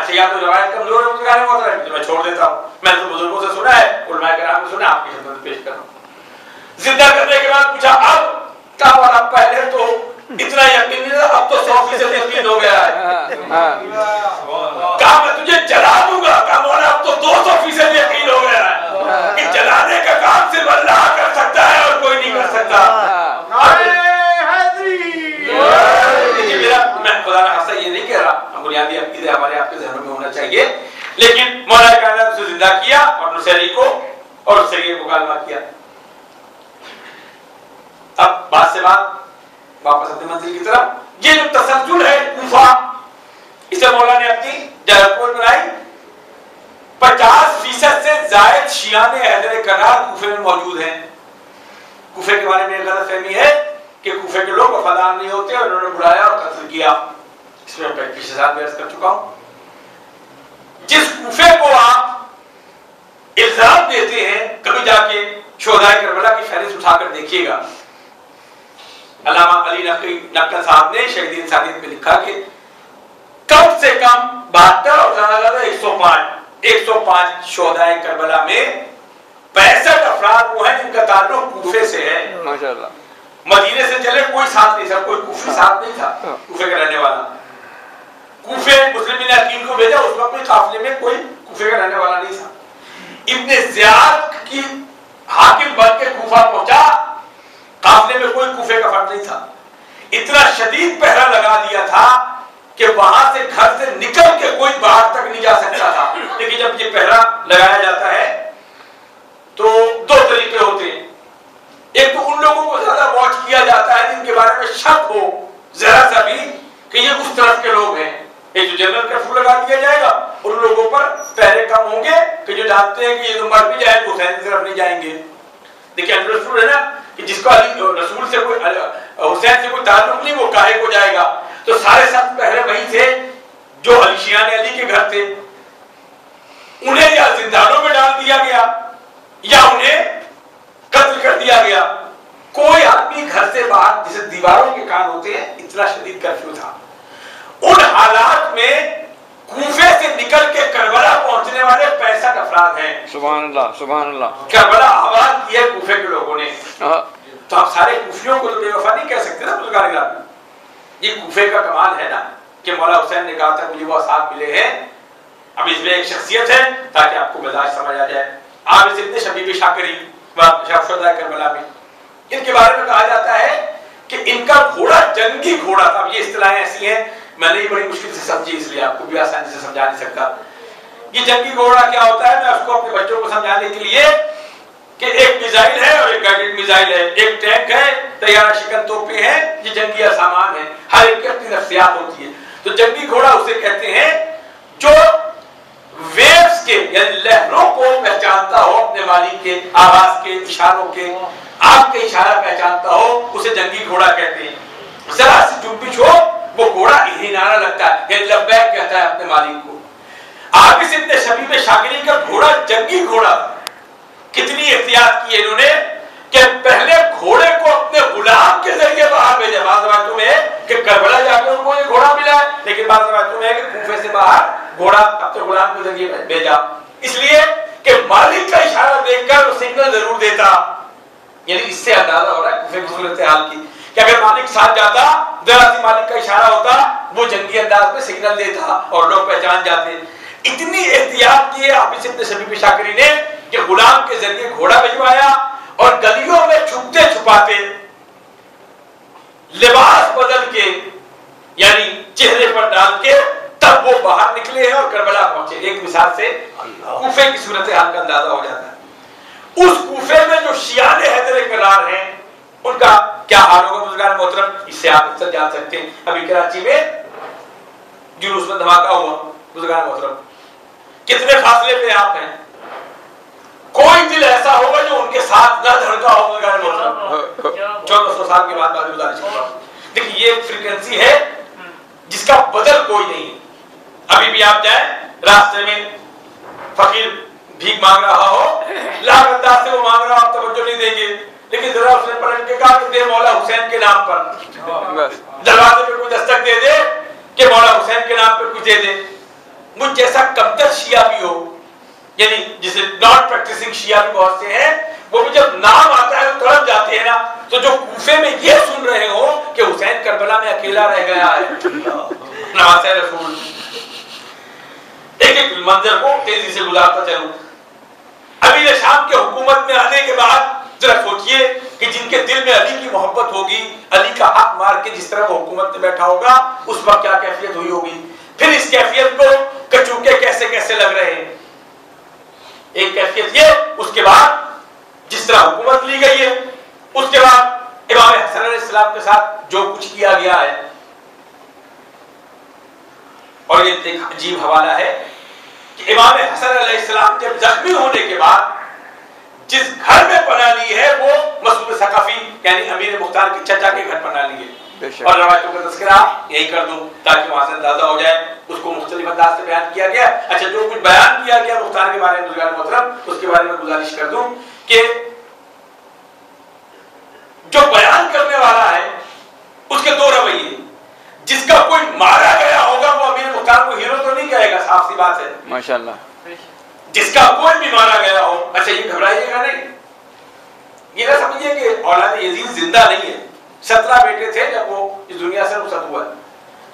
अच्छा या तो रवायत कमजोर है बुजुर्गान मोहतरम तो मैं छोड़ देता हूँ, मैंने तो बुजुर्गों से सुना है, उलमाए किराम से सुना, आपकी खिदमत में पेश कर रहा हूँ। जिंदा करने के बाद पूछा अब क्या वाला, पहले तो इतना यकीन नहीं था, अब तो 100% यकीन हो गया है। कहा मैं तुझे जला दूंगा, कहा मौला अब तो 200% यकीन हो गया है कि जलाने का काम सिर्फ अल्लाह कर सकता है और कोई नहीं कर सकता। मैं खुदा ना खास्ता ये नहीं कह रहा, हम बुनियादी अकीदे हमारे आपके ज़हनों में होना चाहिए, लेकिन मौला कायनात उसे जिंदा किया और नुसैरी को और उससे ये मुकालमा किया। अब बात से बात वापस अपनी मंजिल की तरफ, ये जो तसलसल है कूफा, इसे मौला ने अपनी जहरकोल बनाई। 50% से ज्यादा शियाने हैदर करार कूफे में मौजूद हैं। कूफे के बारे में गलतफहमी है कि कूफे के लोग वफादार नहीं होते और उन्होंने बुलाया और कत्ल किया। इसमें पिछले साल भी अर्ज कर चुका हूं। जिस कूफे को आप इल्जाम देते हैं, कभी जाके शोहदाए करबला की फहरिस्त उठाकर देखिएगा। अल्लामा अली नक्कल साहब ने शहीद इंसानियत में लिखा कि कम से कम 72 और ज्यादा 105 शोहदाए करबला में 65 अफराद वो हैं जिनका ताल्लुक कूफे से है। माशाअल्लाह। मदीने से चले कोई साथ नहीं था, कोई कूफी साथ नहीं था, कूफे का रहने वाला। कूफे मुस्लिम ने अकील को भेजा, उस वक्त में काफिले में कोई कूफे का रहने वाला नहीं था। इब्ने ज़ियाद की हाकिम बन के कूफा पहुंचा, काफिले में कोई कूफे का फर्द नहीं था। इतना शदीद पहरा लगा दिया था कि वहां से घर से निकल के कोई बाहर तक नहीं जा सकता था। लेकिन जब ये पहरा लगाया जाता है तो दो तरीके होते हैं। एक तो उन लोगों को ज्यादा वॉच किया जाता है जिनके बारे में शक हो जरा सा भी कि ये उस तरफ के लोग हैं। एक जो जनरल कर्फ्यू लगा दिया जाएगा, उन लोगों पर पहरे कम होंगे कि जो जानते हैं कि ये तो मर भी जाए तो हुसैन की तरफ नहीं जाएंगे। देखिए रसूल है ना कि जिसको रसूल से कोई हुसैन से कोई ताल्लुक नहीं, वो काहे को जाएगा। तो सारे सब पहले वही थे जो अली अली के घर थे। उन्हें या जिंदानों में डाल दिया गया या उन्हें कत्ल कर दिया गया। कोई आदमी घर से बाहर, जिसे दीवारों के कान होते हैं, इतना शदीद कर्फ्यू था। उन हालात में कूफे से निकल के करबला पहुंचने वाले 65 अफराद हैं। सुभान अल्लाह, सुभान अल्लाह। करबला आबाद की है कूफे के लोगों ने। तो आप सारे कूफियों को तो बेवफा नहीं कह सकते ना बुजुर्गान। ये कूफे का कमाल है ना कि मौला हुसैन ने कहा था मुझे वो साथ मिले हैं। अब इसमें एक शख्सियत है ताकि आपको मिजाज समझ आ जाए। आप इसे इतने शबीब शाकरी शोहदाए करबला में इनके बारे में कहा जाता है कि इनका घोड़ा जंगी घोड़ा था। ये इस्तिलाहें ऐसी हैं, मैंने ये बड़ी मुश्किल से समझी, इसलिए आपको भी आसानी से समझा नहीं सकता। ये जंगी घोड़ा क्या होता है, मैं उसको अपने बच्चों को समझाने के लिए कि एक मिसाइल है और एक गाइडेड मिसाइल है, एक टैंक है, तैयारा शिकन तोपें हैं, ये जंगी सामान है। हर एक की अपनी नफ्सियात होती है। तो जंगी घोड़ा उसे कहते हैं जो वेव्स के यानी लहरों को पहचानता हो, अपने मालिक के आवाज के, इशारों के, आग के इशारा पहचानता हो, उसे जंगी घोड़ा कहते हैं। जरा सी जुम्बिश हो वो घोड़ा हिलाना लगता है, लब्बैक कहता है अपने मालिक को। आगे से इतने शबीब शाकिरी का घोड़ा जंगी घोड़ा। कितनी एहतियात की इन्होंने कि पहले घोड़े को अपने गुलाम के जरिए बाहर भेजा। बात बातों में कि करबला जाकर उनको ये घोड़ा मिला है, लेकिन बात बातों में कि कूफे से बाहर घोड़ा अपने गुलाम के जरिए भेजा, इसलिए कि मालिक का इशारा देखकर वो सिग्नल जरूर देता। यानी इससे अंदाजा हो रहा है कूफे की सूरत हाल की कि अगर मालिक साथ जाता, जरा सी मालिक का इशारा होता, वो जंगी अंदाज में सिग्नल देता और लोग पहचान जाते। इतनी एहतियात की है हाफिज इब्न शबीब शाकिरी ने कि गुलाम के जरिए घोड़ा भिजवाया और गलियों में छुपते छुपाते लिबास बदल के यानी चेहरे पर डाल के तब वो बाहर निकले हैं और करबला पहुंचे। एक मिसाल से कूफे की सूरत हाल का अंदाजा हो जाता है। उस कूफे में जो शियाने हैदर करार हैं उनका क्या हाल होगा बुजुर्गान मोहतरम, इससे आप अक्सर जान सकते हैं। अभी कराची में जुलूस में धमाका हुआ बुजुर्गान मोहतरम, कितने फासले पे आप हैं, कोई दिल ऐसा होगा जो उनके साथ न धड़का हो बुजुर्गान मोहतरम। 1400 साल के बाद देखिए ये फ्रीक्वेंसी है जिसका बदल कोई नहीं। अभी भी आप जाए रास्ते में फकीर भीख मांग रहा हो, लाख अंदाज से वो मांग रहा हो, आप तवज्जो नहीं देंगे, लेकिन जरा उसने पलट के कहा कि दे मौला हुसैन के नाम पर। दरवाजे पे कोई दस्तक दे दे कि मौला हुसैन के नाम पे कुछ दे दे, मुझ जैसा कमतर शिया भी हो, यानी जिसे नॉन प्रैक्टिसिंग शिया भी बहुत से हैं, वो भी जब नाम आता है तो तड़प जाते हैं ना। तो जो कूफे में ये सुन रहे हो कि हुसैन करबला में अकेला रह गया है, नवासे रसूल, एक एक मंजर को तेजी से गुजारता चलूं। अमीर शाम के हुकूमत में आने के बाद जरा सोचिए कि जिनके दिल में अली की मोहब्बत होगी, अली का हक मार के जिस तरह वो हुकूमत में बैठा होगा, उस वक्त क्या कैफियत हुई होगी। फिर इस कैफियत को कचूके कैसे कैसे लग रहे हैं। एक कैफियत ये, उसके बाद जिस तरह हुकूमत ली गई है, उसके बाद इमाम हसन अलैहिस्सलाम के साथ जो कुछ किया गया है। और ये एक अजीब हवाला है कि इमाम हसन अलैहिस्सलाम जब जख्मी होने के बाद जिस घर में पनाह ली है वो मसूद सकाफी यानी अमीर मुख्तार के चचा के घर पनाह ली है। और रवायतों का तज़किरा यही कर दूं ताकि वहां से अंदाजा हो जाए, उसको मुख्तलिफ अंदाज से बयान किया गया। अच्छा, जो कुछ बयान किया गया मुख्तार के बारे में बुजुर्गान मोहतरम, उसके बारे में गुजारिश कर दूं कि जो बयान करने वाला है उसके दो रवैये। जिसका कोई मारा गया होगा वो अमीर मुख्तार को हीरो तो नहीं कहेगा, साफ सी बात है माशाअल्लाह। जिसका कोई भी मारा गया हो, अच्छा ये घबराइएगा नहीं, ये ना समझिए कि औलाद यजीद जिंदा नहीं है। 17 बेटे थे जब वो इस दुनिया से रुखसत हुआ।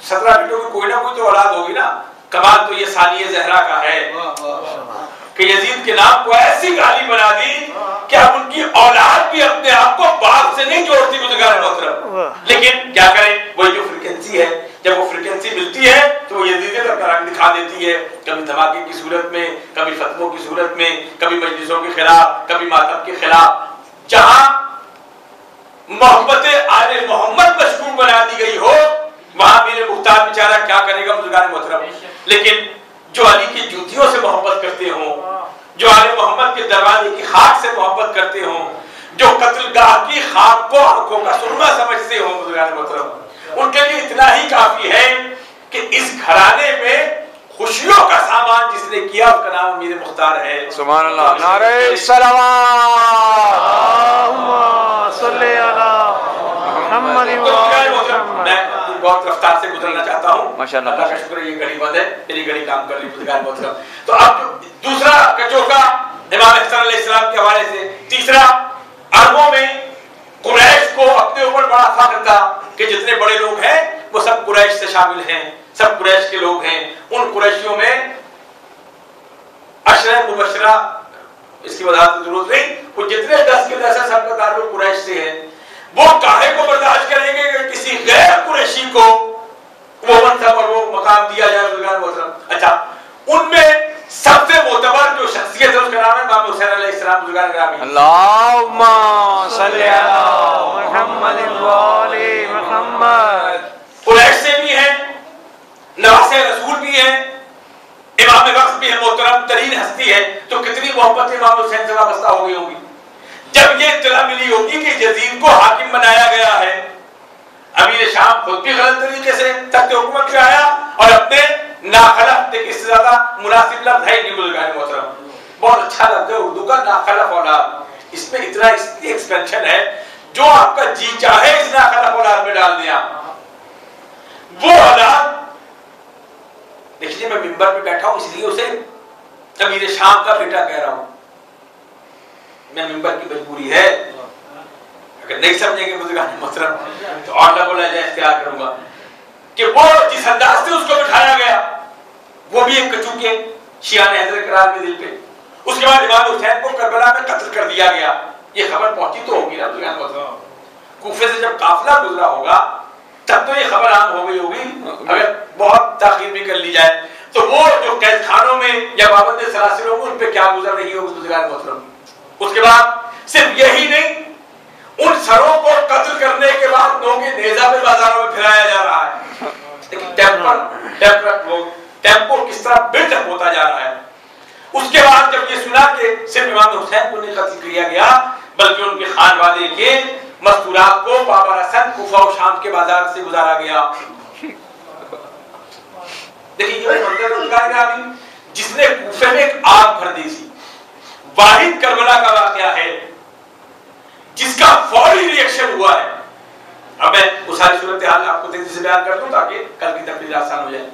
17 बेटों की कोई ना कोई तो औलाद होगी ना। कमाल तो ये सानिया जहरा का है कि यजीद के नाम को ऐसी गाली बना दी कि अब उनकी औलाद भी अपने आप को बाप से नहीं जोड़ती गुज़ार मोहतरम। लेकिन क्या करें, वही जो फ्रीक्वेंसी है, जब वो फ्रीक्वेंसी मिलती है तो वो यजीदियत का रंग दिखा देती है, कभी धमाके की सूरत में, कभी फतवों की सूरत में, कभी मजलिसों के खिलाफ, कभी मातम के खिलाफ। जहां मोहब्बत आले मोहम्मद मशहूर बना दी गई हो, वहां मेरे मुख्तार बेचारा क्या करेगा गुज़ार मोहतरम। लेकिन जो अली की जूतियों से मोहब्बत करते हो, जो आले मोहम्मद के दरवाजे की खाक से मोहब्बत करते हो, जो कत्लगाह की खाक को आंखों का सुरमा समझते हो गुज़ार मोहतरम, उनके लिए इतना ही काफी है कि इस घराने में खुशियों का सामान जिसने किया उसका नाम अमीर मुख्तार है। सुभान अल्लाह, नारे सलावत, अल्लाहुम्मा सल्ली अला मुहम्मद। मैं बहुत रफ्तार से गुजरना चाहता हूँ, माशाअल्लाह, अल्लाह का शुक्र है ये घड़ी बंद है, मेरी घड़ी काम कर रही है। तो अब दूसरा कचौका इमाम हसन अलैहिस्सलाम के हवाले से। तीसरा, अरबों में कुरैश को अपने ऊपर बड़ा फख्र था कि जितने बड़े लोग हैं वो सब कुरैश से शामिल हैं, सब कुरैश के लोग हैं। उन कुरैशियों में अशरा मुबशरा, इसकी वजाहत की जरूरत नहीं, वो जितने 10 के 10 सबका ताल्लुक कुरैश से है। वो काहे को बर्दाश्त करेंगे कि किसी गैर कुरैशी को वो मनसब और वो मकाम दिया जाए गुज़ार मोहतरम। अच्छा, उनमें सबसे मोतबर जो शख्सियत है उसका नाम है इमाम हुसैन अलैहिस्सलाम गुज़ार ग्रामी। अल्लाहुम्मा सल्ली अला मुहम्मद व आले मुहम्मद। कुरैश से भी हैं, नवासे रसूल भी हैं, इमाम वक्त भी है, मोहतरम तरीन हस्ती है। तो कितनी मोहब्बत इमाम हुसैन से वाबस्ता हो गई होगी। जब ये इत्तला मिली होगी कि यजीद को हाकिम बनाया गया है, अमीर शाम खुद भी गलत तरीके से तख्त हुकूमत पे आया और अपने नाखलफ, देखिए इससे ज्यादा मुनासिब लफ्ज है नहीं गुज़ार मोहतरम, बहुत अच्छा लफ्ज है उर्दू का नाखलफ औलाद। इसमें इतना एक्सपेंशन है, जो आपका जी चाहे इस नाखलफ औलाद में डाल दिया। वो औलाद देखिए, मैं मिंबर पे बैठा हूं इसलिए उसे अमीर शाम का बेटा कह रहा हूं, मैं मिंबर की मजबूरी है। अगर नहीं समझेंगे बुजुर्गान मोहतरम तो और ना बोला जाए इख्तियार करूंगा कि वो जिस अंदाज से उसको बिठाया गया वो भी एक कचूके शिया ने हैदर करार के दिल पे। उसके बाद इमाम हुसैन को करबला में कत्ल कर दिया गया। ये खबर पहुंची तो होगी ना बुजुर्गान मोहतरम, कूफे से जब काफिला गुजरा होगा तब तो ये खबर आम हो गई होगी, अगर बहुत ताखीर भी कर ली जाए। तो वो जो कैद खानों में या बाबत सलासिलों में उन पे क्या गुजर रही होगी बुजुर्गान मोहतरम। उसके बाद सिर्फ यही नहीं, उन सरों को कत्ल करने के बाद लोगों के नेजा में बाजारों में फिराया जा रहा है। टेम्पो किस तरह बिल्डअप होता जा रहा है। उसके बाद जब ये सुना कि सिर्फ इमाम हुसैन को नहीं कत्ल किया गया बल्कि उनके खानवादे के मस्तूरात को बाबर हसन कुफा और शाम के बाजार से गुजारा गया। देखिए ये मंजर जिसने कूफे में एक आग भर दी थी, वाहिद करबला का वाकया है जिसका फौरी रिएक्शन हुआ है। अब मैं उस सारी सूरत हाल आपको तेजी से बयान कर दूं ताकि कल की तकरीर आसान हो जाए।